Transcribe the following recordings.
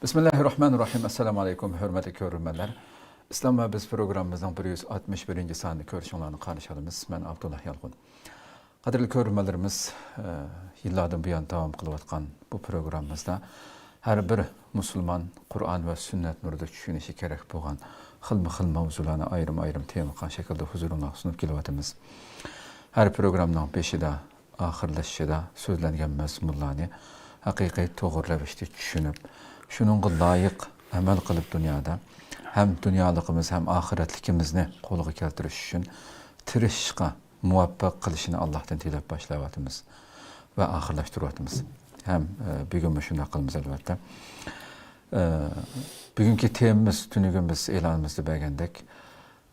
Bismillahirrahmanirrahim. Assalamu alaykum, hörmətli görürmənlər. İslam və Biz proqramımızın 161-ci sanını görüşünlərini qarşılayırıq. Mən Abdullah Yalğun. Qadirli görürmənlərimiz, yıllardan bu yana davam qılıbatqan bu proqramımızda hər bir Müslüman Qur'an və sünnət nurida düşünüşü gerek bolğan xilma-xil mavzularni ayrım-ayrım temalar şəkildə huzuruna sunub kelyapmiz. Hər proqramның beşida, axırlaşışida sözlənən məzmunlarni haqiqiy to'g'rilab tushunib, shuningga loyiq amal qilib dunyoda ham dunyoligimiz ham oxiratligimizni qo'lga keltirish uchun tirishishga muvaffaq qilishini Allohdan tilab boshlayapmiz va oxirlashtiryapmiz. Ham bugun shunday qilamiz albatta. Bugungi temamiz tunugimiz e'lonimizda bergandek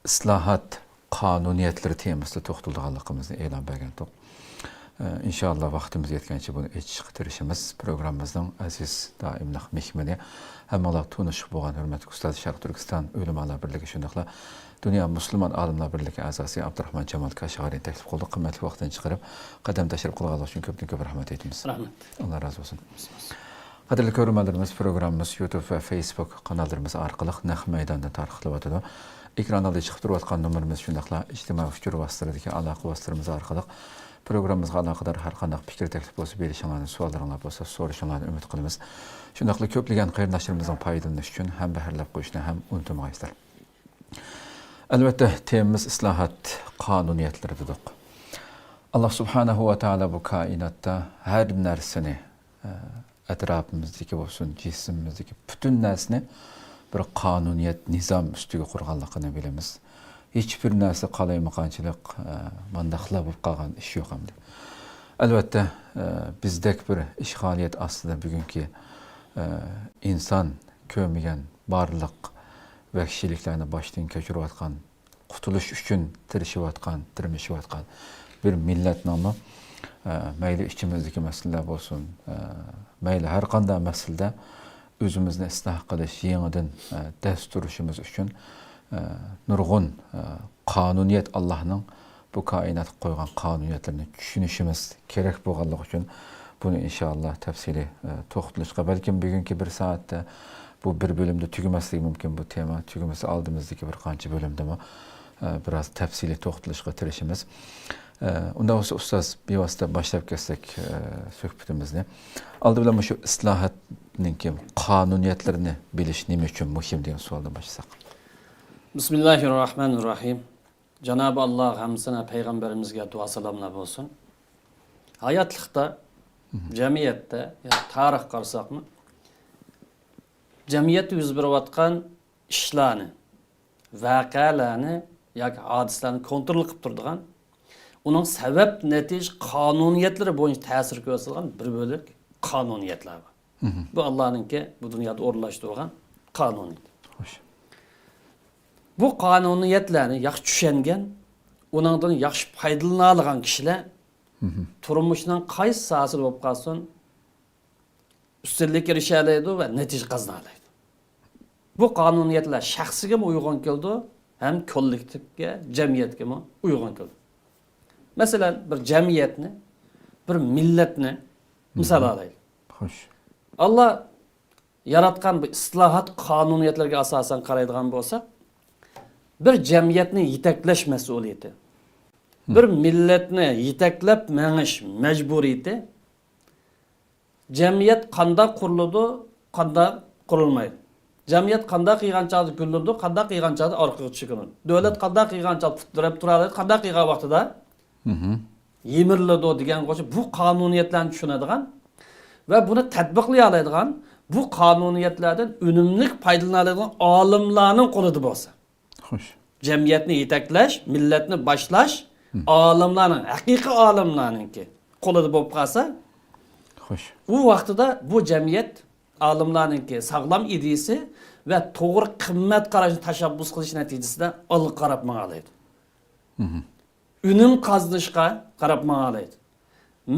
islohot qonuniyatlari temasida to'xtalganligimizni e'lon bergandik. İnşallah vaxtımız yetkince bunu tirişimiz programımızdan aziz daimlik mehmeni hemalar tanışıp boğan hürmetli Ustad Şarkı Türkistan Ölümanlar Birliği şundakla Dünya Müslüman Alimler Birliği azası Abdurrahman Cemal Kaşgari'ni teklif kıldık. Kıymetli vaxtdan çıkarıp kadem taşırıp kılığalar için köp rahmet etimiz. Rahmet. Allah razı olsun. Qadirli görürmənlərimiz programımız YouTube ve Facebook kanallarımız arqalıq Naq Meydan'da tarixlavatıdır. Ekranlarda çıxıb duruyatqan numarımız şundakla ictimai fikir vasıtlarındaki alaqı vasıtlarımız arqalıq programımızga alaqadar har qanday fikir teklif bo'lsa berishinglarni savollaringlar bo'lsa so'rashinglarni umid qilamiz. Shundaqla ko'plagan qarindoshlarimizni foydalanish uchun ham bahrlab qo'yishni ham unutmaysizlar. Albatta temamiz islohot qonuniyatlari dedik. Alloh subhanahu va taolo bu koinotda har narsani atrofimizdagi bo'lsin, jismimizdagi butun narsani bir qonuniyat, nizom ustiga qurganligini bilamiz. Hiçbir narsa qalaymaqanchilik, mandaqlar bo'lib qolgan ish yo'q hamda. Albatta, bizdek bir ishg'oliyat ostida bugungi inson ko'migan barliq vahshiyliklarni boshdan kechirayotgan, qutulish uchun tirmashayotgan bir millat nomi mayli ichimizdagi masalalar bo'lsin, mayli har qanday masalada o'zimizni isloh qilish, yangidan dast turishimiz uchun nurg'un qonuniyat Allah'ın bu kainat qo'ygan qonuniyatlarini tushunishimiz kerak bo'lganligi uchun buni inshaalloh tafsili to'xtalishga balkim bugungi bir soatda bu bir bölümde tugamasligi mumkin bu tema tugamasa oldimizdagi bir qancha bölümde biraz tafsili to'xtalishga tirishimiz. Unda olsa ustoz bevosita boshlab ketsak suhbatimizni. Oldi bilan shu islohotning qonuniyatlarini bilish nima uchun muhim degan savoldan boshlasak. Bismillahirrahmanirrahim. Cenab-ı Allah hamısına peygamberimizge dua salamlar olsun. Hayatlıkta, cemiyette, yani tarih qarsak mı? Cemiyette yüz beriyotgan ishlarni, vaqealarni yoki hadislarni kontrol qilib turadigan, uning sabab natij qonuniyatlari bo'yicha ta'sir ko'rsatgan bir bo'lik qonuniyatlar bor. Bu Allohninki bu dunyoda o'rnashtirgan qonuniyat. Xo'sh. Bu qonuniyatlarni yaxshi tushungan, uningdan yaxshi foydalana olgan kishilar turmushining qaysi sohasida bo'lib qolsin, ustunlikka erisha oladi va natija qozona oladi. Bu qonuniyatlar shaxsiga uyg'un keldi, ham kollektivga, jamiyatga uyg'un keldi. Masalan, bir jamiyatni, bir millatni misol olaylik. Xo'sh. Alloh yaratgan bu islohot qonuniyatlarga asosan qaraydigan bo'lsa, bir cemiyetni yetaklash mas'uliyati, bir millatni yetaklab menish majburiyati, jamiyat qanday quriladi, qanday qurilmaydi. Jamiyat qanday qilganchalik gulladi, qanday qilganchalik orqaga chiqadi. Davlat qanday qilganchalik futurab turadi, qanday qilgan vaqtida yemiriladi degan qo'sha bu qonuniyatlarni tushunadigan va buni tatbiqlay oladigan, bu qonuniyatlardan unumli foydalana oladigan olimlarning qo'lida bo'lsa. Xo'sh. Cemiyetni yetaklash, millatni boshlash, olimlarning, haqiqiy olimlarningki qo'lida bo'lib qolsa, Xo'sh. u vaqtida bu jamiyat olimlarningki sog'lom ideyasi va to'g'ri qimmat qarashni tashabbus qilish natijasida olg'a qarab mang'alaydi. Unum qazishga qarab mang'alaydi.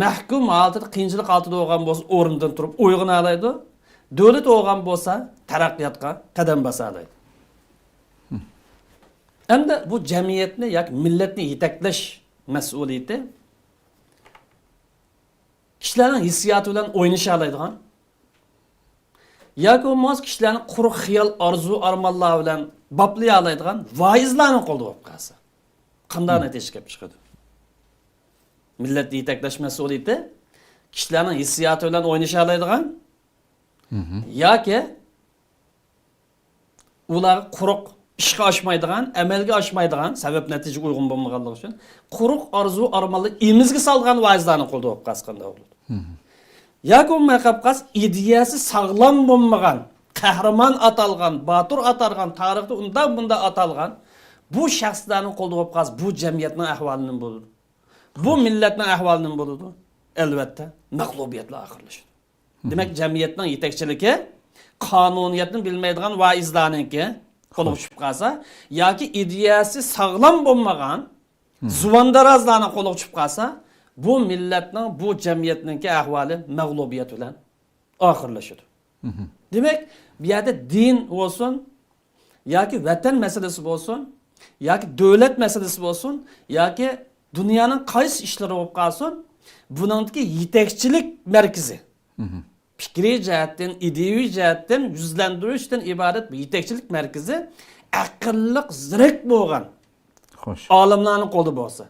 Mahkum holatda qiyinchilik holatida bo'lgan bo'lsa, o'rnidan turib uyg'ona oladi. Davlat bo'lgan bo'lsa, taraqqiyotga qadam basa oladi. Hem de bu cemiyetni yoki millatni yetaklash mas'uliyati kishilarning hissiyoti bilan o'ynasha oladigan, yoki bo'lmasa kishilarni quruq xiyol, orzu, armonlar bilan boplay oladigan vaizlarning qo'lida bo'lib qolsa, qanday natija kelib chiqadi? Millat yetaklash mas'uliyati kishilarning hissiyoti bilan o'ynasha oladigan yoki ular quruq ishga oshmaydigan, amalga oshmaydigan, sabab natija uyg'un bo'lmaganligi uchun quruq orzu, armonlar imizga solgan vaizlarning qo'lida bo'lib qolsa qanday bo'ladi? Yoki bo'lmay qolib qolsa, ideyasi sog'lom bo'lmagan, qahramon atalgan, botur atalgan, tarixda undan bunda atalgan bu shaxslarning qo'lida bo'lib qolsa, bu jamiyatning ahvolining bo'ladi. Bu millatning ahvolining bo'ladi. Albatta, mag'lubiyatlar oxirlashadi. Demak, jamiyatning yetakchiligi qonuniyatni bilmaydigan vaizlarniki qo'lga tushib qolsa, yoki ideyasi sog'lom bo'lmagan zuvandarazlarning qo'lga tushib qolsa, bu millatning, bu jamiyatning ahvoli mag'lubiyat bilan oxirlashadi. Demak, bu yerda din bo'lsin, yoki vatan masalasi bo'lsin, yoki davlat masalasi bo'lsin, yoki dunyoning qaysi ishlari bo'lib qolsin, buningdagi yetakchilik markazi fikriy jihatdan, ideologiy jihatdan yuzlantirishdan iborat bu yetakchilik markazi aqlliq, zirik bo'lgan olimlarning qo'lida bo'lsa,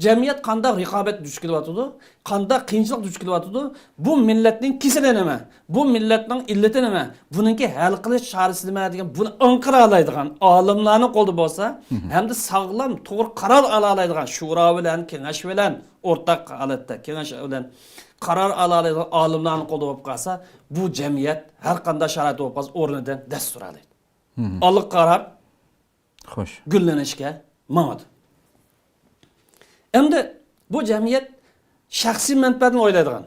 jamiyat qanday raqobat duch kelyotidi, qanday qiyinchilik duch kelyotidi, bu millatning kesali nima, bu millatning illati nima, buningki hal qilish chorasi nima degan buni anqira oladigan olimlarning qo'lida bo'lsa, hamda sog'lom, to'g'ri qaror ola oladigan shuro bilan, kengash bilan, o'rtaq holatda kengash bilan qaror ola oladigan olimlarning qo'lida bo'lib qolsa, bu jamiyat har qanday sharoit bo'lib qolsa o'rnidan dast turadi. Oliq qaror xo'sh gullanishga ma'noda. Endi bu jamiyat shaxsiy manfaatini o'ylaydigan.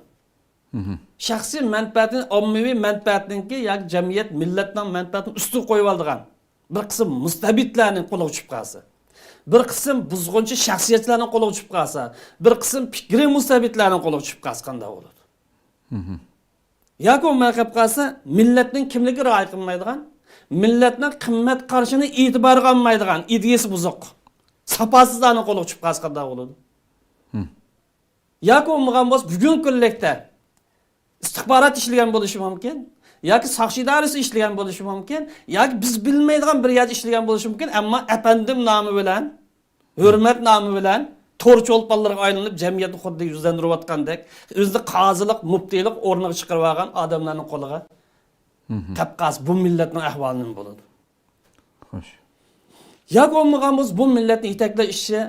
Shaxsiy manfaatini, ommaviy manfaatniki yoki jamiyat millatning manfaatini ustun qo'yib oladigan bir qism mustabidlarning qo'liga tushib qolsa, bir qism buzg'unchi shaxsiyatlarning qo'liga tushib qolsa, bir qism fikriy mustabidlarning qo'liga tushib qolsa qanday bo'ladi? Yoki bo'lmay qolsa, millatning kimligi rioya qilmaydigan, millatning qimmat qarashini e'tiborga olmaydigan, ideyasi buzuq, sapasizlarning qo'liga tushib qolsa qanday bo'ladi? Yoki bo'lmagan bo'lsa, bugun kunlikda istixborot ishlagan bo'lishi mumkin, yoki soqchi idorasi ishlagan bo'lishi mumkin, yoki biz bilmaydigan bir yerda ishlagan bo'lishi mumkin, ammo apandim nomi bilan, hurmat nomi bilan to'rcho'lponlarga aylanib jamiyatni xuddi yuzlantirayotgandek, o'zida qozilik, muftiylik o'rniga chiqarib olgan odamlarning qo'liga tapqas bu millatning ahvolining bo'ladi. Xo'sh. Yoki bo'lmagan bo'lsa, bu millatni yetaklash ishi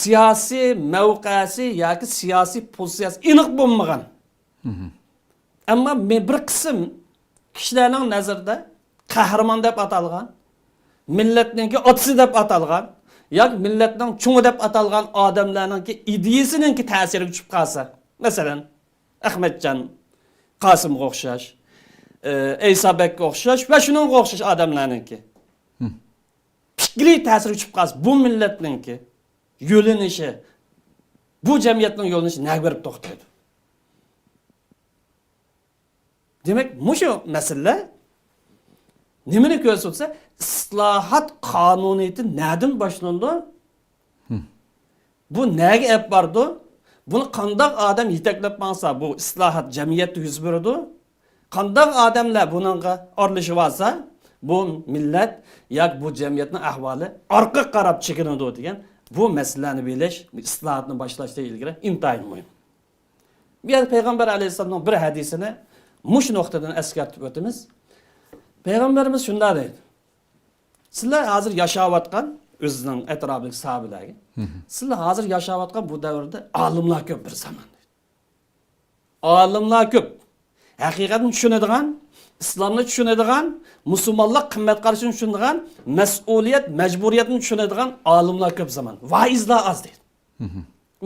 siyosiy mavqesi yoki siyosiy pozitsiyasi aniq bo'lmagan. Ammo bir qism kishilarning nazarida qahramon deb atalgan, millatning otasi deb atalgan, yoki millatning chungi deb atalgan odamlarning ideyasining ta'siriga tushib qolsa, masalan, Ahmadjon Qosimga o'xshash, Aysabekka o'xshash va shuningga o'xshash odamlarningki fikriy ta'siriga tushib qolsa, bu millatningki yo'linishi, bu jamiyatning yo'linishi nega berib to'xtaydi? Demak, mushu masala nimani ko'rsatsa, islohot qonuniyati nadan boshlandi? Bu nega olib bordi? Buni qanday odam yetaklab borsa, bu islohot jamiyatda yuz beradi? Qanday odamlar buningga aralashib olsa, bu millat yoki bu jamiyatning ahvoli orqa qarab chekinadi degan bu masalani bilish, islohotni boshlashdan ilgari intayin muhim. Bu yerda Payg'ambar alayhisolamning bir hadisini mush nuqtadan eskartib o'tamiz. Payg'ambarimiz shunday deydi: sizlar hozir yashayotgan o'zining atrofidagi sahobalarga, sizlar hozir yashayotgan bu davrda olimlar ko'p bir zamon deydi. Olimlar ko'p. Haqiqatni tushunadigan, islomni tushunadigan, musulmonlik qimmat qarashini tushunadigan, mas'uliyat, majburiyatni tushunadigan olimlar ko'p zamon. Vaizlar az deydi.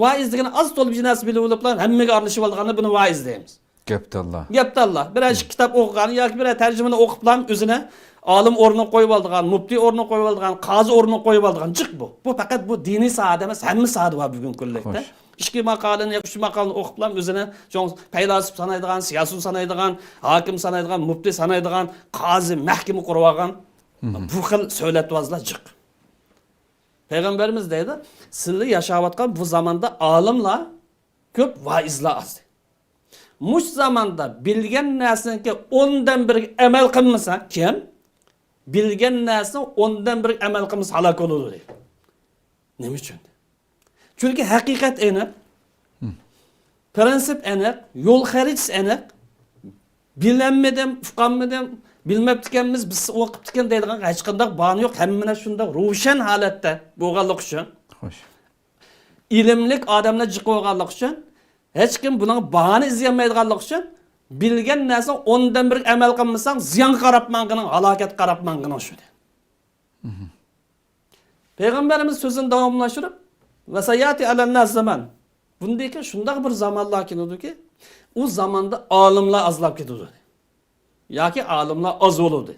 Vaiz degan az to'lib jinasi bilib oliblar, hammaga aralashib olganda buni vaiz deymiz. Gapdallah. Gapdallah. Bir kitap o'qigan yoki bir tarjimani o'qiblam o'zini olim o'rniga qo'yib oldigan, muftiy o'rniga qo'yib oldigan, qozi o'rniga qo'yib oldigan chiq bu. Bu faqat bu diniy sohada emas, hamma sohada bor bugun kunlikda. Ikki maqolani yoki uch maqolani o'qiblam o'zini faylasuf sanaydigan, siyosiy sanaydigan, hokim sanaydigan, muftiy sanaydigan, qozi, mahkama qurib olgan bu xil so'zlatvozlar chiq. Payg'ambarimiz deydi, sizlar yashayotgan bu zamonda olimlar ko'p, vaizlar az. mush zamanda bilgan narsaniki 10dan 1 amal qilmasa, kim? Bilgan narsa 10dan 1 amal qilmasa halok bo'ladi deydi. Nima uchun? Chunki haqiqat aniq, prinsip aniq, yo'l xaritasi aniq. Bilenmedim, uqanmadim, bilmeptikenmiz, biz o'qibtiken deydigan hech qanday bani yo'q. Hammana shunda ro'shan holatda bo'lganlik uchun. Xo'sh. İlimlik odamlar jiq bo'lganlik uchun, hech kim buning bahona izlamaydiganlik uchun bilgan narsa 10dan 1 amal qilmasang, ziyon qarab manqining, halokat qarab manqining shu. Peygamberimiz sözünü davomlashtirib, "Vasayati alannas zaman." Bundaki shunday bir zamonlar keladi o zamanda alimlar azlab ketadi. Yoki alimlar az bo'ladi.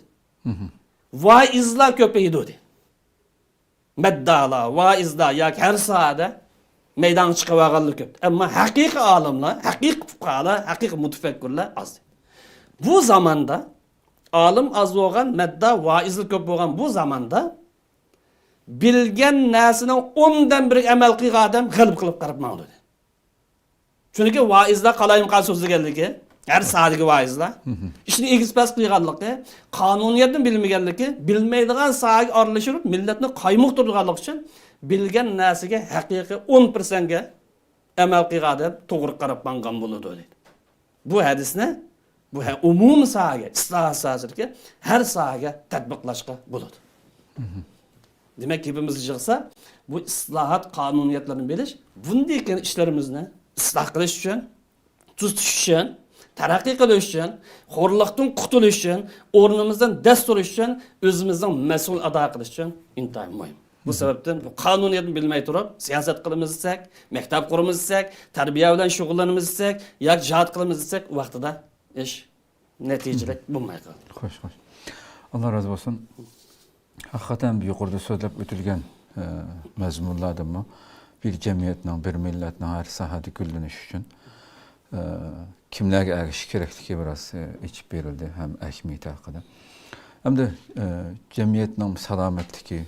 Vaizlar ko'payadi. Maddalar, vaizlar yoki har sohada meydan chiqib olganlar ko'p. Ammo haqiqiy alimlar, haqiqiy fuqarolar, haqiqiy mutafakkirlar az. Bu zamanda alim az bo'lgan, madda, vaizlar ko'p bo'lgan bu zamanda bilgan narsaning 10dan 1 amal qilgan odam g'alib qilib qarab maqladi. Chunki vaizlar qalayim qal so'zlaganligi, har soatdagi vaizlar, ishni egizpas qilganligi, qonuniyatni bilmaganligi, bilmaydigan soatga aralashib millatni qaymoqtirganligi uchun bilgan narsaga haqiqiy 10% ga amal qilgan odam to'g'ri qarab mangan bo'ladi deydi. Bu hadisni bu umum soatga, isloh sohasiga, har soatga tatbiqlashga bo'ladi. Demek ki hepimiz yığsa bu islahat kanuniyatlarını biliş, bunday işlerimizni ıslah qilish uchun, tutish uchun, taraqqiy qilish uchun, xo'rliqdan qutulish uchun, o'rnimizdan dast turish uchun, o'zimizning mas'ul ado qilish uchun intayin muhim. Bu sababdan bu qonuniyatni bilmay turib, siyosat qilamiz desak, maktab quramiz desak, tarbiya bilan shug'ullanamiz desak, yoki jihad qilamiz desak, vaqtida ish natijali bo'lmay qoladi. Xo'sh. Allah razı olsun. Hakikaten bir yukarıda söylep ötülgen mezmunlarımı bir cemiyetin, bir milletin her sahada gülleniş için kimlerge erişik gerekli biraz içip verildi hem ehmiyeti hakkında. Hem de cemiyetin salametteki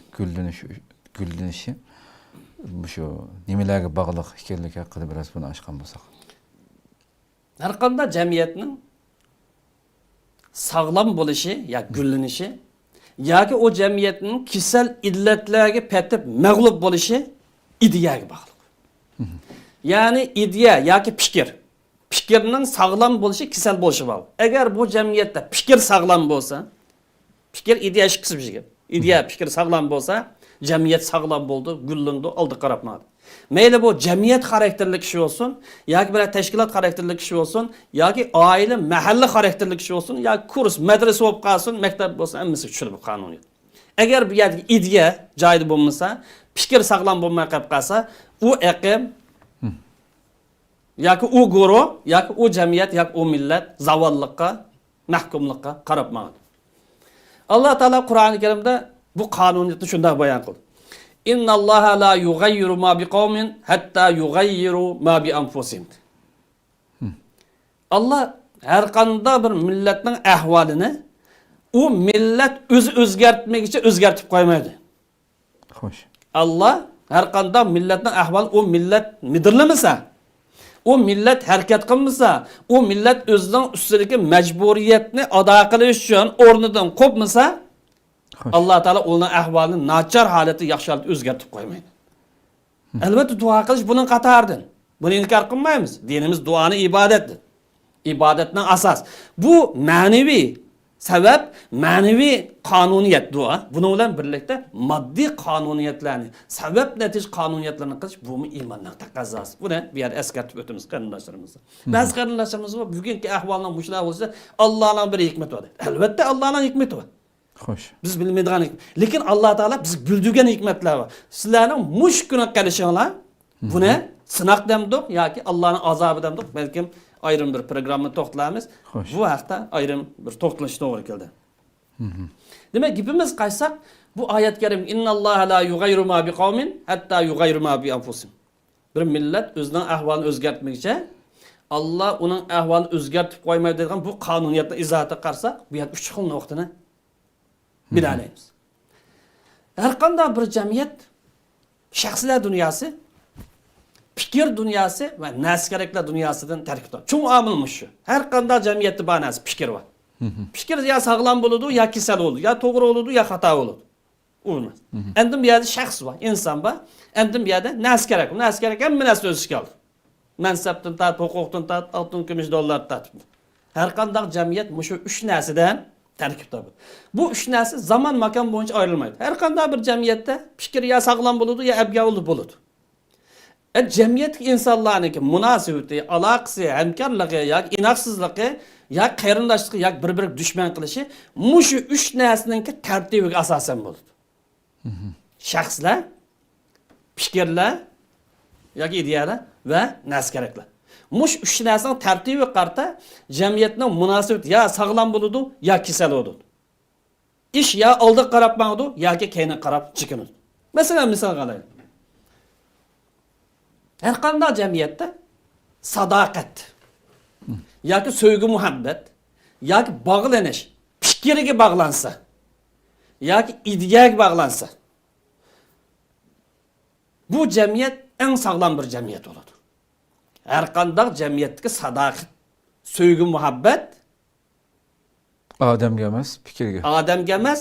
güllenişi şu nimelerge bağlılık hikayelik hakkında biraz bunu aşkan bulsak. Her konuda cemiyetin sağlam buluşu ya güllenişi yoki o cemiyetinin kişisel illetlerine petip mağlup bo'lişi ideyaga bog'liq. Yani ideya yoki fikir. Fikirning sağlam bo'lişi kişisel bo'lishi bog'liq. Agar bu cemiyette fikir sağlam bo'lsa, fikir ideya ikisi bir şey. İdeya, fikir sağlam bo'lsa, cemiyet sağlam bo'ldi, gullandi, oldi qarapmadi. Meyli bu cemiyet karakterli kişi olsun, yoki bir teşkilat karakterli kişi olsun, yoki aile, mahalle karakterli kişi olsun, yoki kurs, medrese bo'lib qolsin, maktab bo'lsa, hammasi tushunib bu qonuniyat. Agar bu yerda ideya joyida bo'lmasa, fikr saqlam bo'lmay qolib qolsa, u aqim yoki u guruh, yoki u jamiyat, yoki u millat zavollikqa, mahkumlikqa qarabmaydi. Alloh taolo Qur'oni Karimda bu qonuniyatni shunday bayon qildi. İnna Allaha la yugayyiru ma bi qavmin hatta yugayyiru ma bi anfusihim. Allah her qanday bir millatning ahvolini u millat o'zi o'zgartmoqchi o'zgartib qo'ymaydi. Xo'sh. Allah her qanday millatning ahvolini u millat midirlamasa, u millat harakat qilmasa, u millat o'zining ustidagi majburiyatni ado qilish uchun o'rnidan qo'pmasa, Allah Teala onun ahvalini nachar holati yaxshi holatga o'zgartib qo'ymaydi. Albatta duo qilish buning qatoridan. Buni inkor qilmaymiz. Dinimiz duoni ibodatdir. İbadetning asas. Bu ma'naviy sabab, ma'naviy qonuniyat dua. Buning bilan birlikda moddiy qonuniyatlarni, sabab natij qonuniyatlarni qilish bu iymonning taqozosi. Buni bir yer eskartib o'tamiz qarindoshlarimiz. Ba'zi qarindoshlarimiz bugungi ahvolning mushlar bo'lsa, Allohning bir hikmati bor. Albatta Allohning hikmati bor. Xo'sh. Biz bilmaydigan hikmat. Lekin Alloh taolo biz bildigan hikmatlar bor. Sizlarning mush kuni qilishinglar buni sinoq demdik yoki Allohning azobi demdik. Balkim ayrim bir programma to'xtalamiz. Bu haqda ayrim bir to'xtalish to'g'ri keldi. Demak, gapimiz qaytsak, bu oyat karim innalloha la yugayyiru ma bi qavmin hatta yugayyiru ma bi anfusihim. Bir millat o'zining ahvolini o'zgartmoqchi, Alloh uning ahvolini o'zgartib qo'ymaydi degan bu qonuniyatni izohga qarsak, bu yer 3 xil nuqtani bilalaymiz. Her qanday bir jamiyat, shaxslar dunyosi fikir dunyosi va naskereklar dunyosidan tarkib topadi. Cho'ng omilmish shu. Har qanday jamiyatda bor narsa fikr bor. Fikr ya sog'lom bo'ladi, ya kasal bo'ladi, ya to'g'ri bo'ladi, ya xato bo'ladi. Emas. Endi bu yerda shaxs bor, inson bor. Endi bu yerda naskerek. Naskerek hamma narsa o'ziga oldi. Mansabdan tortib, huquqdan tortib, oltin, kumush, dollar tortib. Har qanday jamiyat shu 3 narsadan tarkib topadi. Bu 3 narsa zamon makon bo'yicha ayrilmaydi. Har qanday bir jamiyatda fikr ya sog'lom bo'ladi, ya abgavli bo'ladi. Jamiyat insonlarniki munosabati, aloqasi, hamkorligi yoki inoqsizligi, yoki qarindoshligi, yoki bir-biriga dushman qilishi mushu 3 narsaninki tartibiga asosan bo'ladi. Shaxslar, fikrlar yoki ideyalar va naskereklar. Mush 3 narsaning tartibi qarta jamiyatning munosabati ya sog'lom bo'ladi, ya kasal bo'ladi. Ish ya oldiga qarab maqdi yoki keyinga qarab chiqinadi. Masalan, misol qilaylik. Her qanday jamiyatda sadoqat yoki sevgi muhabbat yoki bog'lanish fikriga bog'lansa yoki ideyaga bog'lansa bu jamiyat eng sog'lom bir jamiyat bo'ladi. Her qanday jamiyatga sadoqat, sevgi muhabbat odamga emas, fikrga. Odamga emas,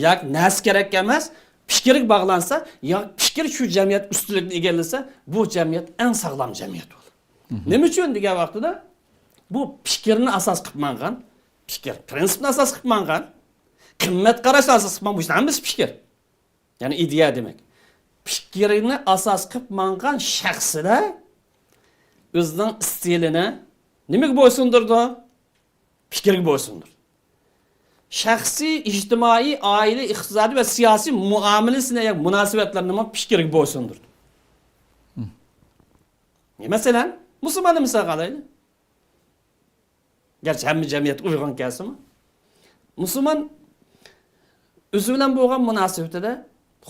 yoki nas kerak emas, fikirga bog'lansa, yoki fikr shu jamiyat ustunlikni egallasa, bu jamiyat eng sog'lom jamiyat bo'ladi. Nima uchun degan vaqtida bu fikrni asos qilib mangan, fikr prinsipni asos qilib mangan, qimmat qarashni asos qilib mangan, bu hammasi fikr. Ya'ni ideya demak. Fikrini asos qilib mangan shaxslar o'zining stilini nimaga bo'ysundirdi? Fikrga bo'ysundirdi. Shaxsiy, ijtimoiy, oila, iqtisodiy va siyosiy muomalasini yoki munosabatlarni fikrga bo'ysundirdi. Masalan, musulmonni misol qilaylik. Gerçi hamma jamiyat uyg'on kelsinmi? Musulmon o'zi bilan bo'lgan munosabatida,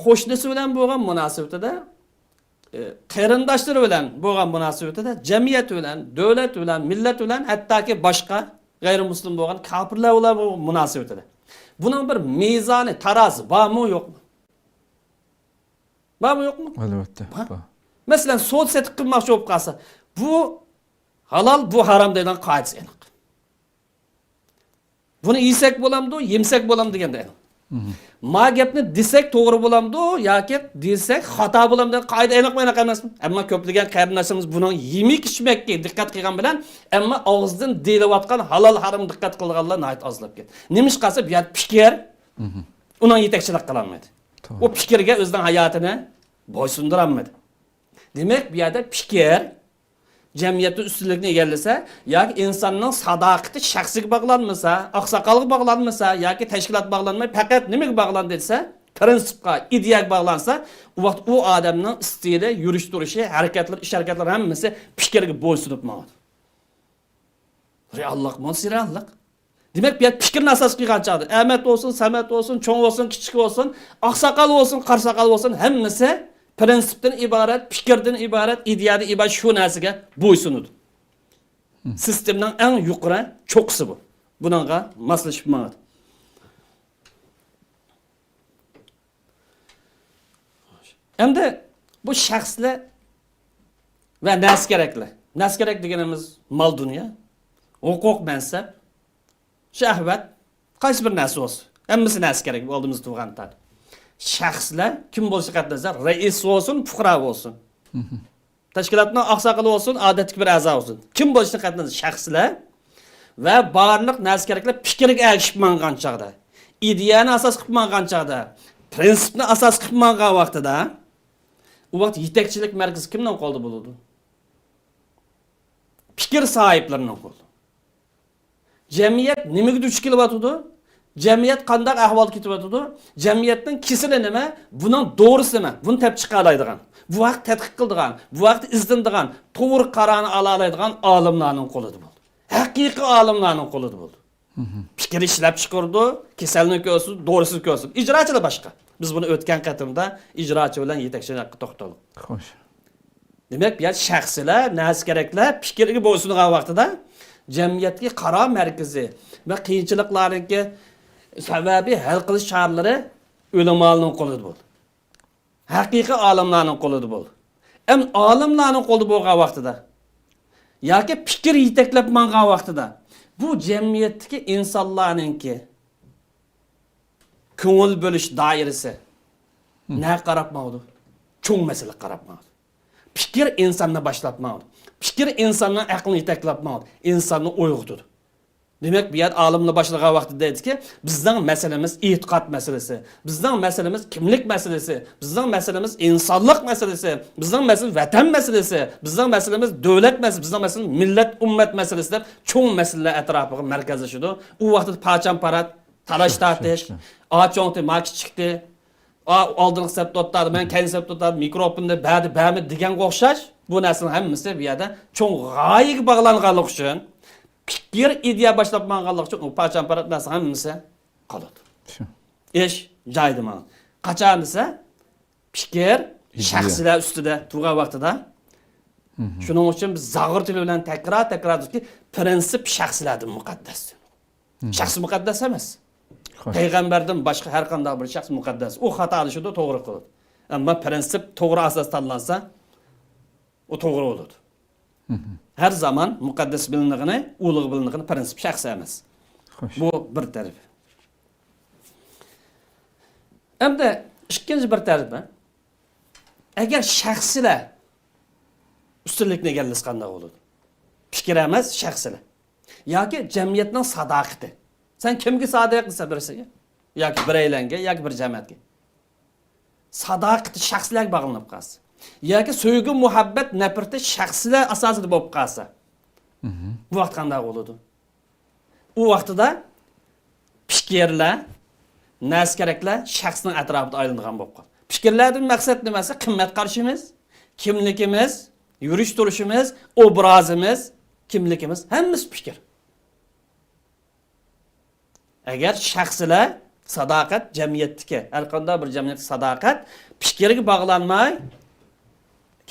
qo'shnisi bilan bo'lgan munosabatida, qarindoshlari bilan bo'lgan munosabatida, jamiyat bilan, davlat bilan, millat bilan, hattoki boshqa g'ayrimuslim bo'lgan kofirlar bilan munosabatida. Buning bir mezoni, tarozi bormi, yo'qmi? Bormi, yo'qmi? Albatta. Masalan, so'z setib qilmoqchi bo'lib qolsa, bu halol, bu harom degan qoidasi aniq. Buni yesak bo'lamdi, yemsak bo'lamdi deganda. Ma gapni desak to'g'ri bo'lamdi yoki desak xato bo'lamdi degan qoida aniq emasmi? Ammo ko'plagan qarindoshlarimiz buni yemak ichmakka diqqat qilgan bilan, ammo og'izdan deyilayotgan halol harom diqqat qilganlar nayt ozlab ketdi. Nima ish qilsa, bu yer fikr uning yetakchilik qila olmaydi. O fikrga o'zining hayotini bo'ysundira olmaydi. Demak, bu yerda fikr jamiyatning ustunlikni egallasa yoki insonning sadoqati shaxsiga bog'lanmasa, oqsoqolga bog'lanmasa yoki tashkilot bog'lanmay faqat nimaga bog'landi desa, prinsipga, ideyaga bog'lansa, u vaqt u odamning stili, yurish turishi, harakatlar, ish harakatlar hammasi fikrga bo'ysunib qoladi. Reallik, monserallik. Demak, bu fikrni asos qilgan chog'da Ahmad bo'lsin, Samat bo'lsin, cho'ng bo'lsin, kichik bo'lsin, oqsoqol bo'lsin, qarsoqol bo'lsin, hammasi prinsipdan iborat, fikrdan iborat, ideyadan iborat shu narsaga bo'ysunadi. Sistemning eng yuqori cho'qisi bu. Buningga moslashib bo'lmaydi. Endi bu shaxslar va naskeraklar. Naskerak deganimiz mol dunyo, huquq, mansab, shahvat, qaysi bir narsa bo'lsa, hammasi naskerak oldimizda turgan tar. Shaxslar kim bo'lsa qatnashsa, rais bo'lsin, fuqaro bo'lsin. Tashkilotning oqsoqoli bo'lsin, odatdagi bir a'zo bo'lsin. Kim bo'lsa qatnashsa shaxslar va barliq naskeraklar fikrga ergishib mangan chog'da, ideyani asos qilib mangan chog'da, prinsipni asos qilib mangan vaqtida, u vaqt yetakchilik markazi kimdan qoldi bo'ladi? Fikr sohiblarining qo'lida. Jamiyat nimaga duch kelyapti? Jamiyat qanday ahvol ketyapti? Jamiyatning kesili nima? Buning to'g'risi nima? Buni topib chiqa oladigan, bu vaqt tadqiq qiladigan, bu vaqt izlanadigan, to'g'ri qarorni ola oladigan olimlarning qo'lida bo'ldi. Haqiqiy olimlarning qo'lida bo'ldi. Fikr ishlab chiqardi, kasalni ko'rsin, to'g'risini ko'rsin. Ijrochilar boshqa. Biz buni o'tgan qatimda ijrochi bilan yetakchilar haqida to'xtaldik. Xo'sh. Demak, bu shaxslar, naskeraklar fikrga bo'ysungan vaqtida jamiyatga qaror markazi va qiyinchiliklarga sababi hal qilish choralari ulamolarning qo'lida bo'ldi. Haqiqiy olimlarning qo'lida bo'ldi. Hem alimlarning qo'lida bo'lgan vaqtida yoki fikr yetaklab mangan vaqtida bu jamiyatdagi insonlarningki ko'ngil bo'lish doirasi ne qarabmadi? Cho'ng masala qarabmadi. Fikr insonni boshlatmadi. Fikr insonni aqlini yetaklabmadi. Insonni uyg'otdi. Demek bir yer alimle başlayan vaxtida dedi ki bizden meselemiz itiqat meselesi, bizden meselemiz kimlik meselesi, bizden meselemiz insanlık meselesi, bizden meselemiz vatan meselesi, bizden meselemiz devlet meselesi, bizden meselemiz millet ümmet meselesi de çoğun meseleler etrafı merkezleşiyordu. O vaxtda paçan parat, talaş tartış, ağaçoğuntu maki çıktı, aldığınız septotlardı, ben kendi septotlardı, mikrofonu bämi digen qo'xshash, bu narsaning hammasi bu yerda çoğun g'oyaga bog'langanlik uchun fikir ideya başlap manğanlıq üçün o parçan parat narsa hammasi qoladi. İş joyida mana. Qachon desa fikir shaxslar ustida turgan vaqtida shuning uchun biz zag'ir tili bilan takror deyki prinsip shaxslardan muqaddas. Shaxs muqaddas emas. Payg'ambardan boshqa har qanday bir shaxs muqaddas. U xato qilishida to'g'ri qiladi. Ammo prinsip to'g'ri asos tanlansa o to'g'ri bo'ladi. Her zaman mukaddes bilinigini, ulug' bilinigini prinsip shaxs emas. Bu bir taraf. Endi ikkinchi bir tarafi agar shaxslar ustunlikni egallasa qanday bo'ladi? Fikr emas, shaxslar. Yoki jamiyatning sadoqati. Sen kimga sodiq desa birisiga, yoki bir aylanga, yoki bir jamiyatga. Sadoqati shaxslarga bog'lanib qolsa. Yoki sevgi, muhabbat, nafrati shaxslar asosida bo'lib qolsa. Bu vaqt qanday bo'ladi? U vaqtida fikrlar, nas keraklar shaxsning atrofida aylangan bo'lib qoladi. Fikrlardan maqsad nimasi? Qimmat qarashimiz, kimligimiz, yurish turishimiz, obrazimiz, kimligimiz, hammasi fikr. Agar shaxslar sadoqat jamiyatdagi, har qanday bir jamiyat sadoqat fikrga bog'lanmay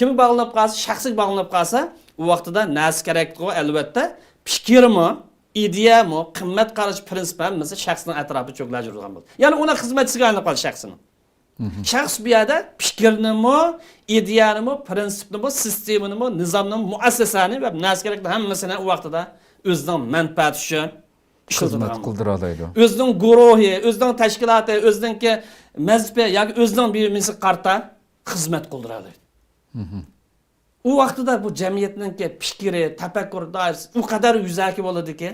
kim bağlanıp qalsa, şəxsi bağlanıp qalsa, o vaqtida nəsi kerakdir o əlbəttə fikirmi, ideyami, qimmat qarash prinsipmi mesela şəxsin ətrafı cho'klantirgan bo'ladi. Ya'ni ona xizmatchisiga aylanib qoladi şəxsinin. Şəxs bu yerda fikirnimi, ideyanimi, prinsipnimi, sistemini, nizomni, muassasani va nəsi kerakdir hammasini o vaqtida o'zining manfaati uchun xizmat qildira oladi. O'zining guruhi, o'zining tashkiloti, o'zining mazhabi yoki o'zining buyumisi qarta xizmat qildira oladi. O vaqtida bu jamiyatning fikri, tafakkuri doirasi u qadar yuzaki bo'ladiki,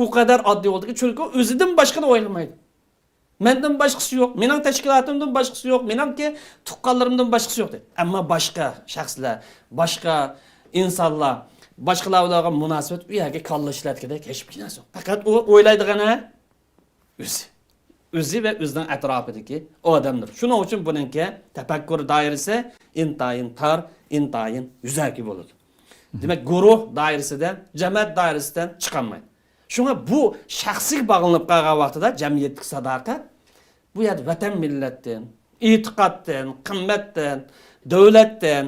u qadar oddiy bo'ladiki, chunki o'zidan boshqani o'ylamaydi. Mendan boshqasi yo'q, mening tashkilotimdan boshqasi yo'q, meningki tuqqanlarimdan boshqasi yo'q deydi. Ammo boshqa shaxslar, boshqa insonlar, boshqalar bilan munosabat u yerga kallashlatgandek hech bir narsa yo'q. Faqat u o'ylaydigani o'zi va o'zining atrofidagi odamdir. Shuning uchun buningki tafakkur doirasi intayin tar, intayin yuzaki bo'ladi. Demak, guruh doirasidan, jamoat doirasidan chiqolmaydi. Shunga bu shaxsiy bog'lanib qolgan vaqtida jamiyatdagi sadoqat bu yerda vatan millatdan, e'tiqoddan, qimmatdan, davlatdan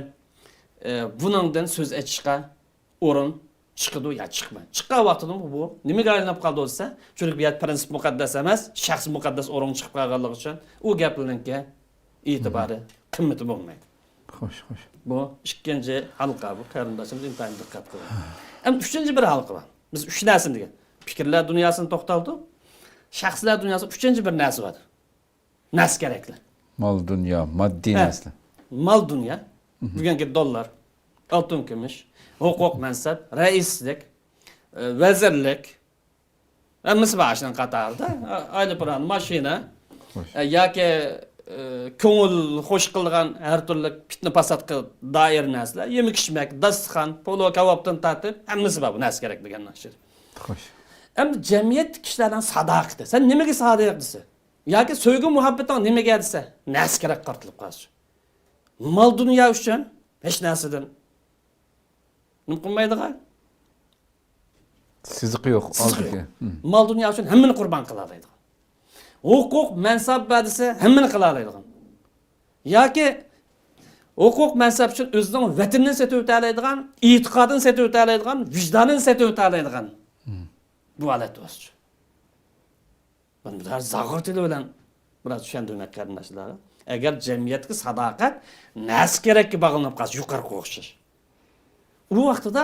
buningdan so'z aytishga o'rin chiqadi ya chiqmaydi. Chiqqan vaqtida bu nimaga aylanib qoldi bo'lsa, chunki bu yer prinsip muqaddas emas, shaxs muqaddas o'rin chiqib qolganligi uchun u gaplarga e'tibori, qimmati bo'lmaydi. Xo'sh. Bu ikkinchi halqa bu qarindoshimiz intayin diqqat qiladi. Ham uchinchi bir halqa bor. Biz uch narsani degan. Fikrlar dunyosini to'xtaldik. Shaxslar dunyosi uchinchi bir narsa bor. Nas kerakli. Mol dunyo, moddiy narsa. Mol dunyo, bugungi dollar, oltin kumush, huquq mansab, raislik, vazirlik, hammasi bor shuning qatorida. Aeroplan, mashina yoki ko'ngil xo'sh qilgan har turli fitna fasodga doir narsalar, yemek-ichmak, dasturxon, polo kabobdan tortib, hammasi bor bu narsa kerak degan narsa. Xo'sh. Endi jamiyat kishilardan sadoqati. Sen nimaga sodiq desa, yoki sevgi muhabbatdan nimaga desa, narsa kerak qartilib qolish. Mol dunyo uchun hech narsadan nima qilmaydigan? Siziq yo'q, oldiki. Mol dunyo uchun hammani qurbon qiladi. Huquq mansab desa hammani qila oladigan. Yoki huquq mansab uchun o'zining vatanini setib o'ta oladigan, e'tiqodini setib o'ta oladigan, vijdonini setib o'ta oladigan. Bu holat o'schi. Buni bir zag'ir tili bilan biroz tushuntirmak qarindoshlar. agar jamiyatga sadoqat narsa kerakga bog'lanib qolsa yuqoriga o'xshash. U vaqtida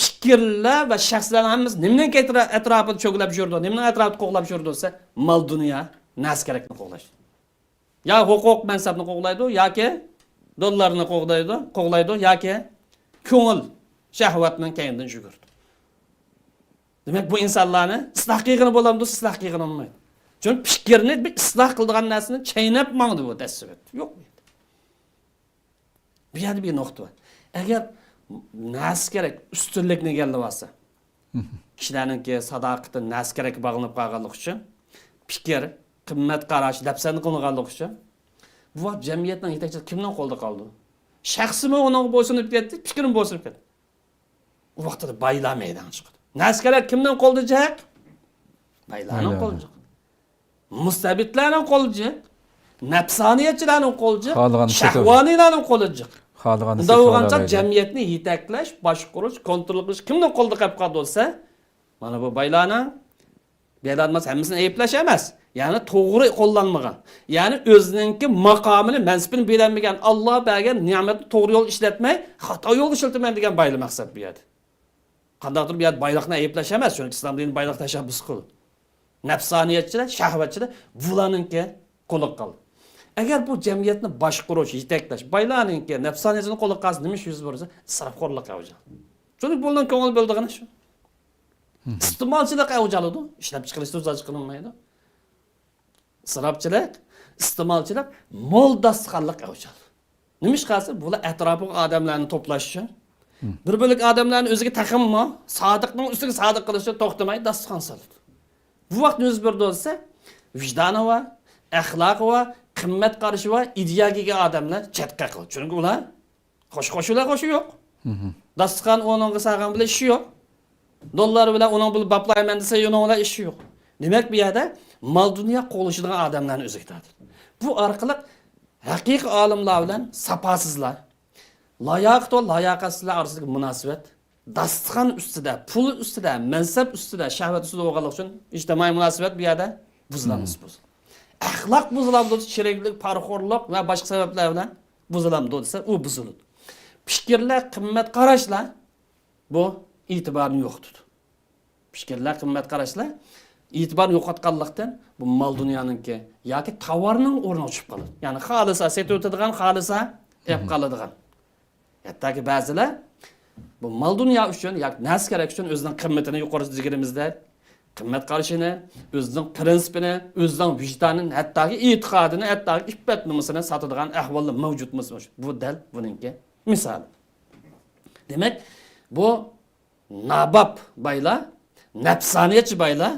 fikrlar va shaxslarning hammasi nimadan atrofida cho'g'lab yurdi, nimadan atrofida qo'g'lab yurdi desa, mol dunyo, narsa kerakni qo'g'lash. Ya huquq mansabni qo'g'laydi yoki dollarni qo'g'laydi yoki ko'ngil shahvatning kaynidan yugurdi. Demak bu insonlarni isloh qilgani bo'lamdi, isloh qilgani olmaydi. Chunki fikrni bir isloh qiladigan narsani chaynab mangdi bu tasavvur. Yo'q. Bu yerda bir nuqta bor. Agar narsa kerak ustunlikni egallab olsa, kishilarningki sadoqati narsa kerak bog'lanib qolganlik uchun fikr, qimmat qarash, dafsani qilinganlik uchun bu vaqt jamiyatning yetakchisi kimning qo'lida qoldi? Shaxsimi uning bo'ysunib ketdi, fikrim bo'ysunib ketdi. U vaqtda baylar maydon chiqdi. Narsa kerak kimning qo'lida chiq? Baylarning qo'lida. Mustabidlarning qo'lida, nafsoniyatchilarning qo'lida, shahvoniylarning qo'lida. Unda bo'lgancha jamiyatni yetaklash, boshqarish, kontrol qilish kimning qo'lida qolib qoldi bo'lsa, mana bu baylarning belanmas hammasini ayplash emas. Ya'ni to'g'ri qo'llanmagan. Ya'ni o'zininki maqomini, mansibini belanmagan, Alloh bergan ne'matni to'g'ri yo'l ishlatmay, xato yo'l ishlatmayman degan baylik maqsad bu yerda. Qandaydir bir yer bayliqni ayplash emas, chunki islom dini bayliq tashabbus qildi. Nafsoniyatchilar, shahvatchilar bularninki qo'liq qoldi. Agar bu jamiyatni boshqarish, yetaklash, baylarninki nafsoniyatini qo'liq qolsa nima yuz bersa, isrofxo'rlik avjal. Chunki bundan ko'ngil bo'ldigani shu. Iste'molchilik avjaladi, ishlab chiqarishda o'zaj qilinmaydi. Isrofchilik, iste'molchilik, mol dasturxonlik avjal. Nima ish qilsa, bular atrofiga odamlarni to'plash uchun bir bo'lik odamlarni o'ziga taqimmi, sodiqning ustiga sodiq qilishga to'xtamay dasturxon soladi. Bu vaqt yuz berdi bo'lsa, vijdoni va axloqi va qimmat qarashi va ideologiyaga odamlar chatqa qiladi. Chunki ular qo'shi yo'q. Dasturxon o'ningga saqan bilan ishi yo'q. Dollar bilan uning bilan baplayman desa, uning bilan ishi yo'q. Demak, bu yerda mol dunyo qo'lishadigan odamlarni o'ziga tortadi. Bu orqali haqiqiy olimlar bilan saposizlar, layoqat va layoqatsizlar orasidagi munosabat dasturxon ustida, pul ustida, mansab ustida, shahvat ustida bo'lganlik uchun ijtimoiy munosabat bu yerda buzilamiz. Axloq buzilamdi, sheriklik, parxo'rlik va boshqa sabablar bilan buzilamdi desa, u buziladi. Fikrlar, qimmat qarashlar bu e'tiborni yo'qotdi. Fikrlar, qimmat qarashlar e'tiborni yo'qotganlikdan bu mol dunyoninki yoki tovarning o'rni o'chib qoladi. Ya'ni xolisa setib o'tadigan, xolisa ep qoladigan. Hattoki ba'zilar bu mol dunyo uchun yoki narsa kerak uchun o'zining qimmatini yuqori digirimizda qimmat qarashini, o'zining prinsipini, o'zining vijdonini, hattoki e'tiqodini, hattoki iffat numusini sotadigan ahvollar mavjudmiz. Bu dal buningki misol. Demak, bu nabob baylar, nafsoniyatchi baylar,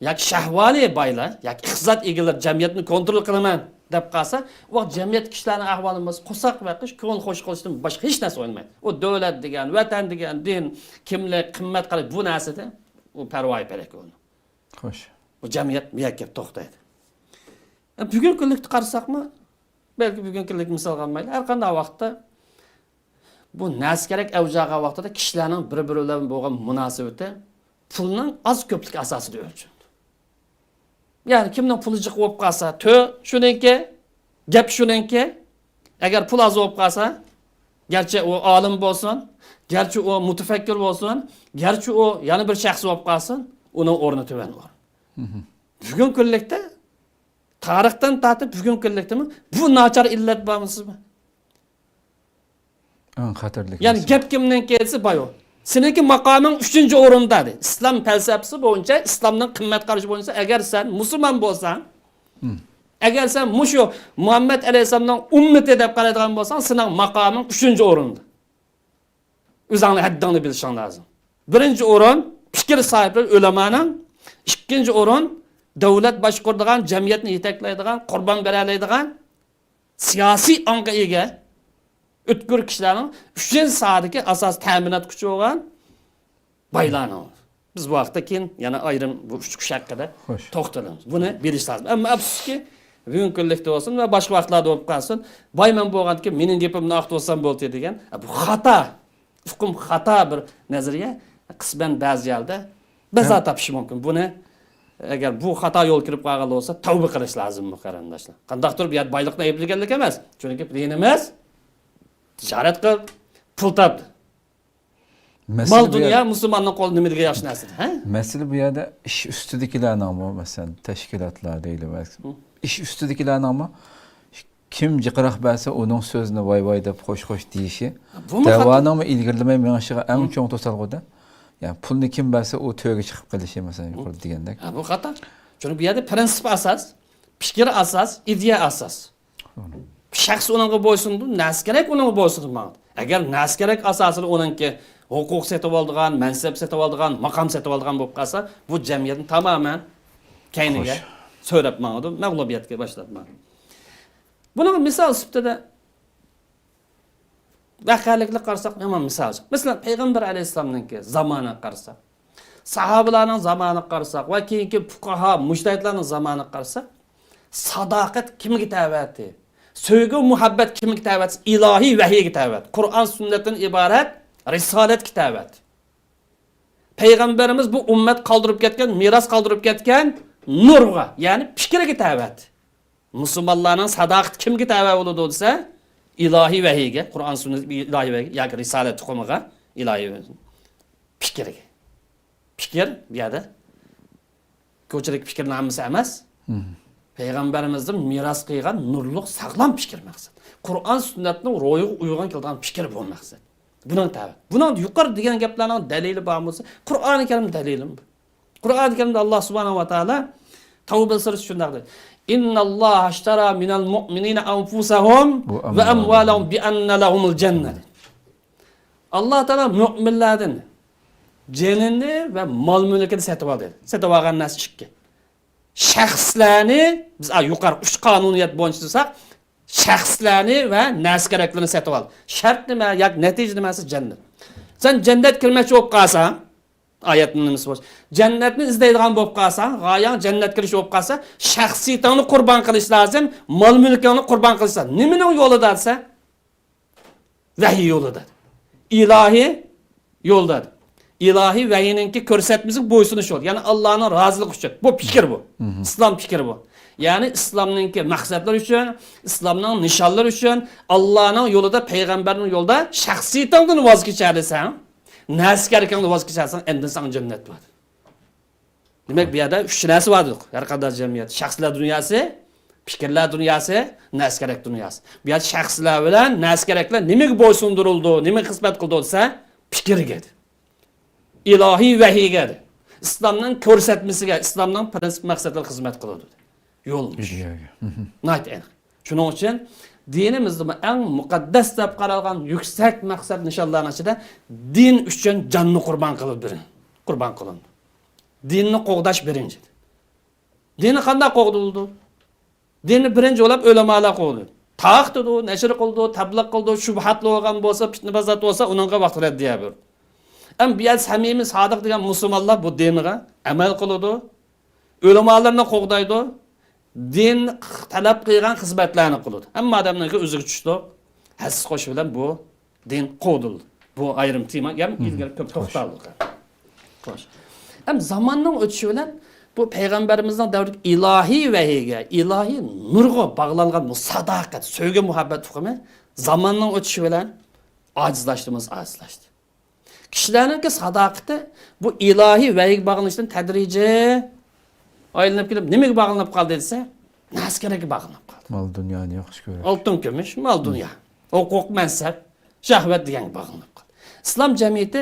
yoki shahvoniy baylar, yoki iqtisod egalari jamiyatni kontrol qilaman deb qolsa, u jamiyat kishilarning ahvolimiz qo'saq va qish ko'ngil xo'sh qilishdan boshqa hech narsa o'ylamaydi. U davlat degan, vatan degan, din, kimlik, qimmat qilish bu narsada u parvoy kerak uni. Xo'sh. Bu jamiyat muyakkab to'xtaydi. Bugungi kunlikni qarasaqmi, balki bugungi kunlik misol olmaydi. Har qanday vaqtda bu narsa kerak avjaga vaqtida kishilarning bir-biri bilan bo'lgan munosabati pulning az ko'plik asosida o'lchanadi. Ya'ni kimning puli jiq bo'lib qolsa, shuningki, gap shuningki, agar pul az bo'lib qolsa, garchi u olim bo'lsin, garchi u mutafakkir bo'lsin, garchi u yana bir shaxs bo'lib qolsin, uning o'rni tuvan bor. Bugun kunlikda tarixdan tortib bugun kunlikdami bu nachar illat bormisizmi? Xatarli. Ya'ni gap kimdan kelsa bayo. Seniki maqoming 3-o'rinda dedi. Islom falsafasi bo'yicha, islomning qimmat qarashi bo'yicha agar sen musulmon bo'lsang, agar sen mushu Muhammad alayhisolamning ummati deb qaraydigan bo'lsang, sening maqoming 3-o'rinda. O'zingni haddingni bilishing lozim. 1-o'rin fikr sohibi ulamoning, 2-o'rin davlat boshqaradigan, jamiyatni yetaklaydigan, qurbon beralaydigan siyosiy ongga ega o'tkir kishilarning 3-soatdagi asos ta'minot kuchi bo'lgan baylarning. Biz bu vaqtda keyin yana ayrim bu 3 kishi haqida to'xtalamiz. Buni bilish lozim. Ammo afsuski, bugun kunlikda bo'lsin va boshqa vaqtlarda bo'lib qolsin, boyman bo'lganki, mening gapimni aqt olsam bo'ldi degan bu xato, hukm xato bir nazariya qisman ba'zi yerda baza topishi mumkin. Buni agar bu xato yo'l kirib qolgan bo'lsa, tavba qilish lozim bu qarindoshlar. Qandaqdir bu yer boyliqni ayblaganlik emas. Chunki dinimiz tijorat qil, pul top. Mal dunyo musulmonning qo'lida nimaga yaxshi narsa, ha? Masala bu yerda ish ustidagilarning masalan tashkilotlar deyiladi. Ish ustidagilarning kim jiqroq bo'lsa, uning so'zini voy deb qo'sh deyishi. Da'voning ilgirlamay menishiga eng cho'ng to'salg'uda. Yani pulni kim bo'lsa, u to'yga chiqib qilishi masalan yuqorida degandek. Bu xato. Chunki bu yerda prinsip asos, fikr asos, ideya asos. Shaxs uningga bo'ysundu, nas kerak uningga bo'ysunmaydi. Agar nas kerak asosida uningki huquq setib oldigan, mansab setib oldigan, maqom setib oldigan bo'lib qolsa, bu jamiyatni tamoman kayniga so'rab ma'lum mag'lubiyatga boshlabman. Buning misol sifatida vaqalikni qarasak, yomon misol. Masalan, Payg'ambar alayhisolamning zamoni qarasak, sahobalarning zamoni qarasak va keyingi fuqaho, mujtahidlarning zamoni qarasak, sadoqat kimga ta'vat? Sevgi, muhabbat kimga ta'vat? Ilohiy vahiyga ta'vat. Qur'on sunnatdan iborat risolat kitobat. Payg'ambarimiz bu ummat qoldirib ketgan, meros qoldirib ketgan nurga, ya'ni fikriga ta'vat. Musulmonlarning sadoqat kimga ta'vat bo'ladi desa, ilohiy vahiyga, Qur'on sunnat ilohiy vahiy yoki risolat tuqumiga, ilohiy fikriga. Fikr bu yerda ko'chilik fikrni hammasi emas. Payg'ambarimizning meros qilgan nurliq sog'lom fikr maqsad. Qur'on sunnatning ro'yiga uyg'un kelgan fikr bu maqsad. Bunun tabi. Bunun yuqori degan gaplarning dalili bor bo'lsa, Qur'oni Karim dalilim bu. Qur'oni Karimda Alloh subhanahu va taolo Tavba surasi shunday deydi. Innalloha ashtara minal mu'minina anfusahum va amwalahum bi anna lahumul jannah. Alloh taolo mu'minlardan jinini va mol mulkini sotib oldi. Sotib olgan narsa ikki. Shaxslarni biz yuqori 3 qonuniyat bo'yicha desak, shaxslarni va narsa kerakligini sotib ol. Shart nima yoki natija nimasi? Jannat. Sen jannat kirmoqchi bo'lib qolsan, oyatning nimasi bor. Jannatni izlaydigan bo'lib qolsan, g'oyang jannat kirish bo'lib qolsa, shaxsiyatingni qurbon qilish lozim, mol mulkingni qurbon qilsa, nimaning yo'lida desa? Vahiy yo'lida. Ilohiy yo'lda. İlahi vahiyninki ko'rsatmasiga bo'ysunish yo'l. Ya'ni Allohning roziligi uchun. Bu fikr bu. Islom fikri bu. Ya'ni islomninki maqsadlari uchun, islomning nishonlari uchun, Allohning yo'lida, payg'ambarning yo'lida shaxsiyatingdan voz kecharsan, naskarlikingdan voz kecharsan, endi sen jannat bor. Demak, bu yerda 3 narsa bor. Har qanday jamiyat, shaxslar dunyosi, fikrlar dunyosi, naskarlik dunyosi. Bu yerda shaxslar bilan naskarliklar nimaga bo'ysundirildi, nimaga xizmat qildi desa, fikrga. İlahi vahiyga, islomning ko'rsatmasiga, islomning prinsip maqsadlariga xizmat qiladi. Yo'lmish. Nayt aniq. Shuning uchun dinimizda eng muqaddas deb qaralgan yuksak maqsad nishonlarning ichida din uchun jonni qurbon qilib berin. Qurbon qilindi. Dinni qo'g'dash birinchi. Dinni qanday qo'g'dildi? Dinni birinchi bo'lib ulamolar qo'ydi. Taqtidi, nashr qildi, tabliq qildi, shubhatli bo'lgan bo'lsa, fitnabazat bo'lsa, uningga vaqt raddiya berdi. Enbiya samimi sadiq degan musulmonlar bu dinga amal qiladi. Ulamolarni qo'g'daydi. Din talab qilgan xizmatlarni qiladi. Hamma odamlarga o'ziga tushdi. Hassiz qo'sh bilan bu din qo'dildi. Bu ayrim tema ham ilgari ko'p to'xtaldi. Xo'sh. Ham zamonning o'tishi bilan bu payg'ambarimizning davridagi ilohiy vahiyga, ilohiy nurga bog'langan bu sadoqat, sevgi, muhabbat hukmi zamonning o'tishi bilan ajizlashdi. Kishilarning sadoqati bu ilohiy vahiyga bog'lanishdan tadrijiy aylanib kelib, nimaga bog'lanib qoldi desa, naskaraga bog'lanib qoldi. Mol dunyoni yaxshi ko'radi. Oltin kumush, mol dunyo. Huquq, mansab, shahvat degan bog'lanib qoldi. Islom jamiyati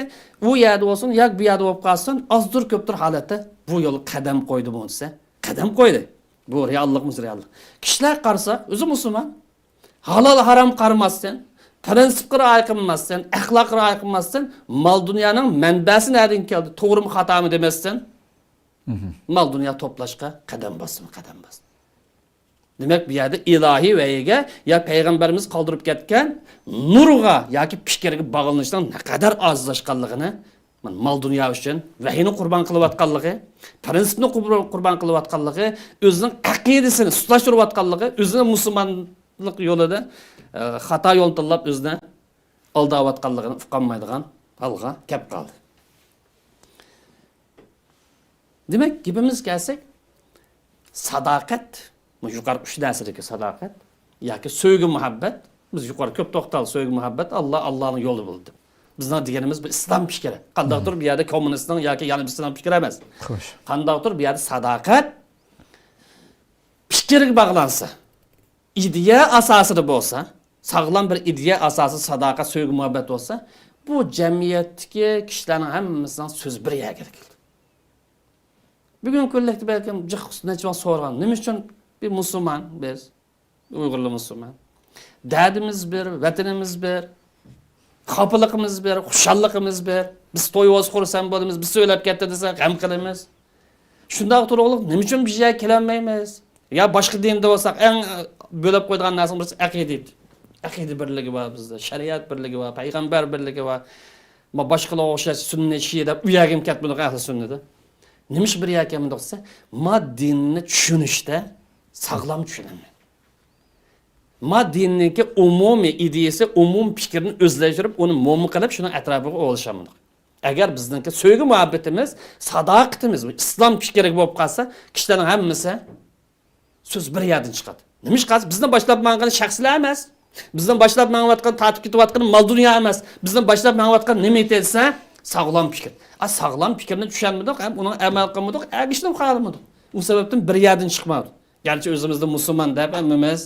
u yerda bo'lsin, yoki bu yerda bo'lib qolsin, ozdir ko'pdir holatda bu yo'l qadam qo'ydi bo'lsa, qadam qo'ydi. Bu reallikmiz, reallik. Kishilar qarasa, o'zi musulmon, halol harom qaramasdan, prinsipga rioya qilmasdan, axloqqa rioya qilmasdan, mol dunyoning manbasi nereden keldi, to'g'rimi xatomi demasdan, mal dunyo to'plashga qadam bosdi. Demak, bu yerda ilohiy vahiga ya payg'ambarimiz qoldirib ketgan nurga yoki fikrga bog'lanishdan naqadar ozlashganligini, mal dunyo uchun vahiyni qurbon qilayotganligi, prinsipni qurbon qilayotganligi, o'zining aqidasini sutlashtirayotganligi, o'zining musulmonlik yo'lida xato yo'l tanlab o'zini aldayotganligini uqolmaydigan holga kelib qoldi. Demek gibimiz gelsek Sadoqat, bu yuqori 3 narsadagi sadoqat yoki sevgi muhabbat. Biz yuqori ko'p to'xtaldik sevgi muhabbat Allohning yo'li bo'ldi. Bizning deganimiz bu islom fikri. Qandaqdir bu yerda kommunistning yoki yana islom fikri emas. Xo'sh. Qandaqdir bu yerda sadoqat fikirga bog'lansa, ideya asosida bo'lsa, sağlam bir ideya asosi sadoqat, sevgi muhabbat bo'lsa, bu jamiyatdagi kishilarning hammasidan so'z bir yerga keldi. Bugun kunlikda belki necha so'rgan, nima uchun bir musulmon biz, Uyg'urlar musulmon. Dardimiz bir, vatanimiz bir, xafaligimiz bir, xushalligimiz bir. Biz to'yvoz xursand bo'lamiz, biz so'ylab ketdi desa g'am qilamiz. Shunday to'g'riliq nima uchun bir yerga kelolmaymiz? Ya boshqa dinda bo'lsak, eng bo'lib qo'ygan narsa birisi aqida. Aqida birligi bor bizda, shariat birligi bor, payg'ambar birligi bor. Ma boshqalar o'xshash sunnat shiya deb uyagim ketmadi ahli sunnada. Nima ish bir ekan desa, ma dinni tushunishda sog'lom tushunaman. Ma dinninki umumiy ideyasi, umum fikrini o'zlashtirib, uni mo'min qilib, shuni atrofiga o'lishaman. Agar bizningki sevgi muhabbatimiz, sadoqatimiz, islom fikriga bo'lib qolsa, kishilarning hammasi so'z bir yerdan chiqadi. Nima ish qilsa, bizdan boshlab mang'an shaxslar emas. Bizdan boshlab mang'atgan, tatib ketayotgan mol dunyo emas. Bizdan boshlab mang'atgan nima etsa, sog'lom fikr. Sog'lom fikrni tushunmadik, ham uni amal qilmadik, agishni qilmadik. U sababdan bir yerdan chiqmadi. Garchi o'zimizda musulmon deb hammamiz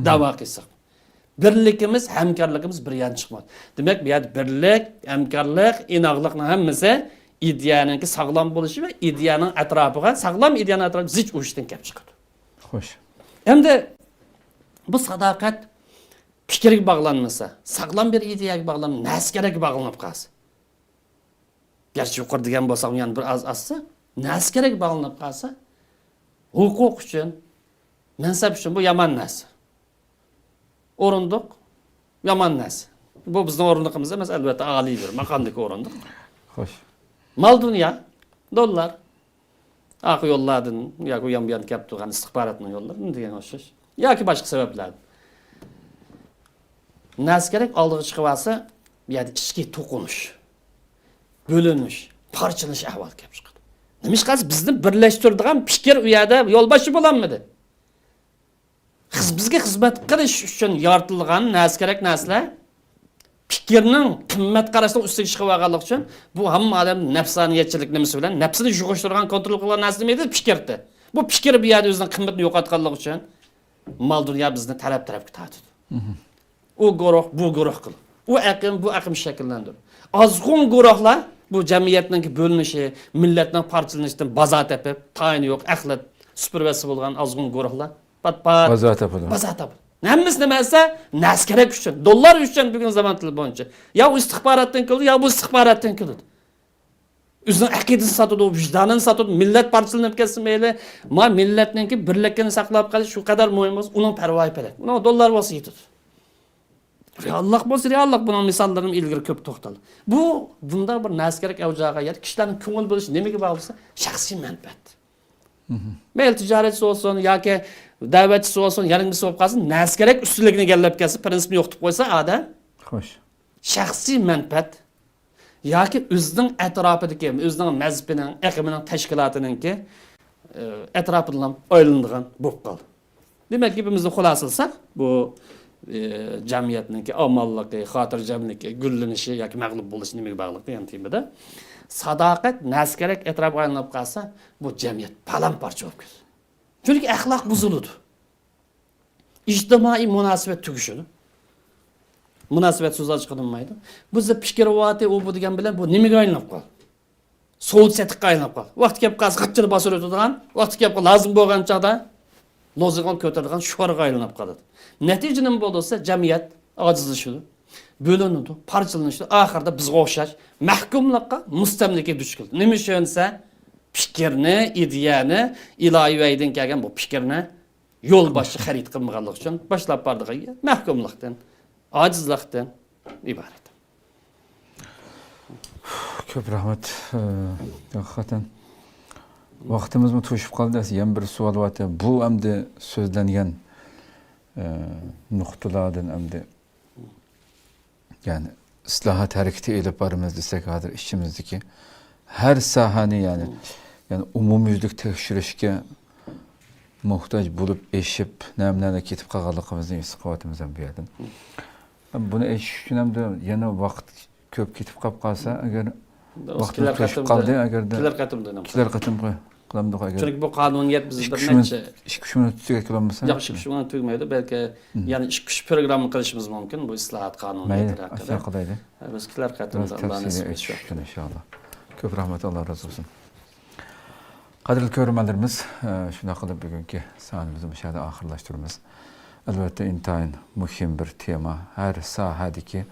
da'vo qilsak. Birlikimiz, hamkorligimiz bir yerdan chiqmadi. Demak, bu yerda birlik, hamkorlik, inoqlikning hammasi ideyaningki sog'lom bo'lishi va ideyaning atrofiga, sog'lom ideyaning atrofiga zich urishdan kelib chiqadi. Xo'sh. Endi bu sadoqat fikirga bog'lanmasa, sog'lom bir ideyaga bog'lanib, naskaraga bog'lanib qolsa. Gerçi yuqori degan bo'lsam, yana bir azsa, naskaraga bog'lanib qolsa, huquq uchun, mansab uchun bu yomon narsa. O'rindiq yomon narsa. Bu bizning o'rindiqimiz emas, albatta oliy bir maqomdagi o'rindiq. Xo'sh. Mal dunyo, dollar, aql yo'llardan yoki u ham bu yerga kelib turgan istixborotning yo'llari degan o'xshash yoki boshqa sabablar. Naskarak oldiga chiqib olsa, bu yerda ichki to'qinish, bo'linish, parchalash ahvol kelib chiqadi. Nima ish qilsa bizni birlashtiradigan fikr u yerda yo'lboshi bo'lanmidi? Bizga xizmat qilish uchun yoritilgan naskarak narsalar fikrning qimmat qarashdan ustiga chiqib olganlik uchun bu hamma odam nafsoniyatchilik nimasi bilan nafsini yo'qoshtirgan, kontrol qilgan narsa nima edi? Fikrdi. Bu fikr bu yerda o'zining qimmatini yo'qotganlik uchun mol dunyo bizni tarafga tortadi. U guruh bu guruh qilib, u aqm bu aqm shakllandir. Ozg'un guruhlar bu jamiyatning bo'linishi, millatning parchalanishidan bazo tepib, tayini yo'q, axlat supervasi bo'lgan ozg'un guruhlar pat-pat Bazo tepadi. Bazo tepadi. Hammasi nima esa naskarak uchun, dollar uchun bugun zamon tili bo'yicha. Ya u istixborotdan keldi, ya bu istixborotdan keldi. O'zining aqidasini sotadi, vijdonini sotadi, millat parchalanib ketsin mayli, ma millatningki birlikligini saqlab qolish shu qadar muhim bo'lsa, uning parvoyi kerak. Uni dollar bo'lsa yetadi. Reallik bo'lsa, reallik buning misollarim ilgari ko'p to'xtaldi. Bu bunda bir naskarak avjaga yer, kishilarning ko'ngil bo'lishi nimaga bog'liq? Shaxsiy manfaat. Mayli tijoratchi bo'lsin yoki da'vatchi bo'lsin, yaringisi bo'lib qolsin, naskarak ustunlikni egallab kelsa, prinsipni yo'qotib qo'ysa, odam Xo'sh. shaxsiy manfaat yoki o'zining atrofidagi, o'zining mazhabining, aqmining, tashkilotininki atrofidan o'ylanadigan bo'lib qoldi. Demakki, bizni xulosalsak, bu jamiyatninki ommonligi, xotirjamligi, gullanishi yoki mag'lub bo'lishi nimaga bog'liq degan temada sadoqat, naskarak atrofiga aylanib qolsa, bu jamiyat palam-parcha bo'lib ketadi. Chunki axloq buziladi. İjtimoiy munosabat tugishadi. Munosabat so'zlar chiqarilmaydi. Bizda fikr-vati u bu degan bilan bu nimaga aylanib qoldi? So'lsatga aylanib qoldi. Vaqt kelib qolsa qirqchil bosib o'tadigan, vaqt kelib lozim bo'lgan chaqda lozimga ko'tarilgan shuhratga aylanib qoladi. Natija nima bo'lsa, jamiyat ojizlashadi, bo'linadi, parchalanadi. Oxirida bizga o'xshash mahkumlikqa, mustamlikaga duch keldi. Nima uchunsa, fikrni, ideyani ilohiy kelgan bu fikrni yo'l boshi xarid qilmaganlik uchun boshlab bordiga mahkumlikdan, ojizlikdan iborat. Ko'p rahmat. Haqiqatan vaqtimizni to'shib qoldi. Yana bir savol bor. Bu endi so'zlangan nuqtalardan endi yani islohot harakati elib boramiz desak, hozir ishimizdagi har sohani yani umumyuzlik tekshirishga muhtaç bulup eşip nämlerine ketip kalganlygymyzdy isbatymyzdan bu ýerden. Bunu eşiş üçin hem de yana wagt köp ketip kap kalsa eger wagt köp kaldy egerde kiler katımda. kiler katym kılamdyk eger. Çünkü bu kanuniyet bizde bir neçe. İş güçünü tutacak kılamasa. Yaxşı güç bunu tügmeydi. Belki yani iş güç programı kılışımız mümkün bu islahat kanuniyeti hakkında. Aşağı kalaydı. Biz kiler katımda Allah'ın ismi etsin inşallah. Köp rahmet Allah razı olsun. Kadirli körümelerimiz, şuna kılıp bugünkü sahnimizi müşahede ahırlaştırmamız. Elbette intayin muhim bir tema. Her sahadaki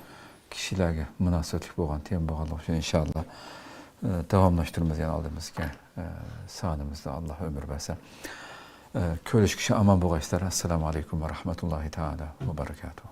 kişilerge münasebetlik boğan tema boğanlık için inşallah devamlaştırmamız yani aldığımız ki sahnimizde Allah ömür verse. Köleş kişi aman boğaçlar. Esselamu Aleyküm ve Rahmetullahi Teala ve Berekatuhu.